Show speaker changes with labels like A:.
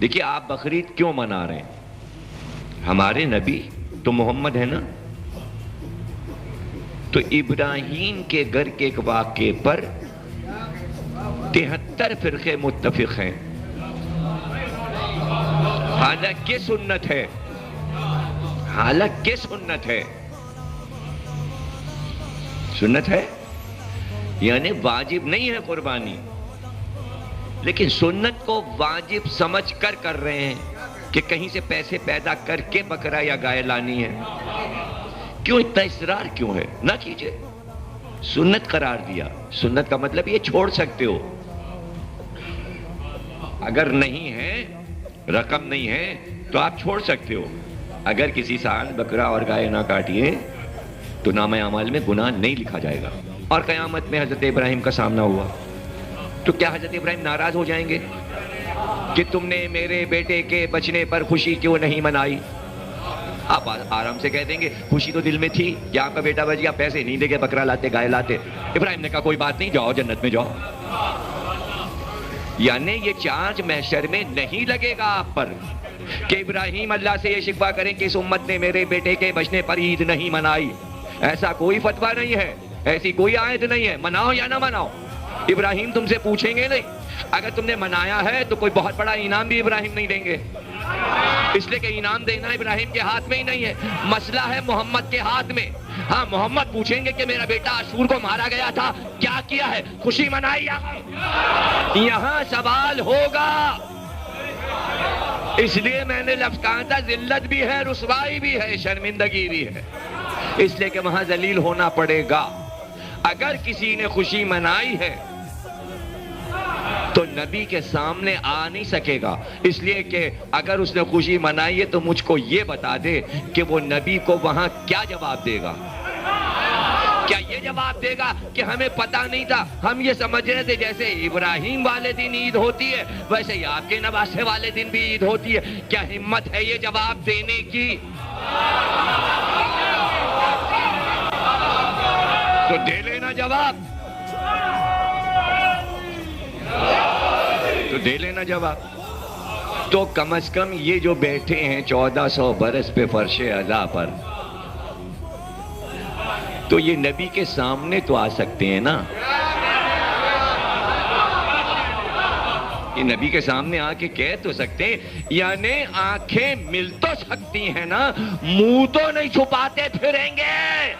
A: دیکھیے آپ بقرعید کیوں منا رہے ہیں؟ ہمارے نبی تو محمد ہے نا، تو ابراہیم کے گھر کے ایک واقعے پر 73 فرقے متفق ہیں، حالانکہ سنت ہے، حالانکہ سنت ہے، سنت ہے یعنی واجب نہیں ہے قربانی، لیکن سنت کو واجب سمجھ کر کر رہے ہیں کہ کہیں سے پیسے پیدا کر کے بکرا یا گائے لانی ہے۔ کیوں اتنا اصرار کیوں ہے؟ نہ کیجئے، سنت قرار دیا۔ سنت کا مطلب یہ چھوڑ سکتے ہو، اگر نہیں ہے، رقم نہیں ہے تو آپ چھوڑ سکتے ہو۔ اگر کسی سال بکرا اور گائے نہ کاٹیے تو نامہ اعمال میں گناہ نہیں لکھا جائے گا۔ اور قیامت میں حضرت ابراہیم کا سامنا ہوا تو کیا حضرت ابراہیم ناراض ہو جائیں گے کہ تم نے میرے بیٹے کے بچنے پر خوشی کیوں نہیں منائی؟ آپ آرام سے کہہ دیں گے خوشی تو دل میں تھی کہ آپ کا بیٹا بچ گیا، پیسے نہیں دے کے بکرا لاتے، گائے لاتے۔ ابراہیم نے کہا کوئی بات نہیں، جاؤ جنت میں جاؤ۔ یعنی یہ چارج محشر میں نہیں لگے گا آپ پر کہ ابراہیم اللہ سے یہ شکوہ کریں کہ اس امت نے میرے بیٹے کے بچنے پر عید نہیں منائی۔ ایسا کوئی فتویٰ نہیں ہے، ایسی کوئی آیت نہیں ہے، مناؤ یا نہ مناؤ۔ ابراہیم تم سے پوچھیں گے نہیں، اگر تم نے منایا ہے تو کوئی بہت بڑا انعام بھی ابراہیم نہیں دیں گے، اس لیے کہ انعام دینا ابراہیم کے ہاتھ میں ہی نہیں ہے، مسئلہ ہے محمد کے ہاتھ میں۔ ہاں محمد پوچھیں گے کہ میرا بیٹا عاشور کو مارا گیا تھا، کیا کیا ہے، خوشی منائی یا یہاں سوال ہوگا۔ اس لیے میں نے لفظ کہا تھا ذلت بھی ہے، رسوائی بھی ہے، شرمندگی بھی ہے، اس لیے کہ وہاں ذلیل ہونا پڑے گا۔ اگر کسی نے خوشی منائی ہے تو نبی کے سامنے آ نہیں سکے گا، اس لیے کہ اگر اس نے خوشی منائی ہے تو مجھ کو یہ بتا دے کہ وہ نبی کو وہاں کیا جواب دے گا۔ کیا یہ جواب دے گا کہ ہمیں پتہ نہیں تھا، ہم یہ سمجھ رہے تھے جیسے ابراہیم والے دن عید ہوتی ہے ویسے ہی آپ کے نواسے والے دن بھی عید ہوتی ہے؟ کیا ہمت ہے یہ جواب دینے کی؟ تو دے لینا جواب، تو دے لینا جواب۔ تو کم از کم یہ جو بیٹھے ہیں 1400 برس پہ فرش عزا پر، تو یہ نبی کے سامنے تو آ سکتے ہیں نا، یہ نبی کے سامنے آ کے کہہ تو سکتے ہیں، یعنی آنکھیں مل تو سکتی ہیں نا، منہ تو نہیں چھپاتے پھریں گے۔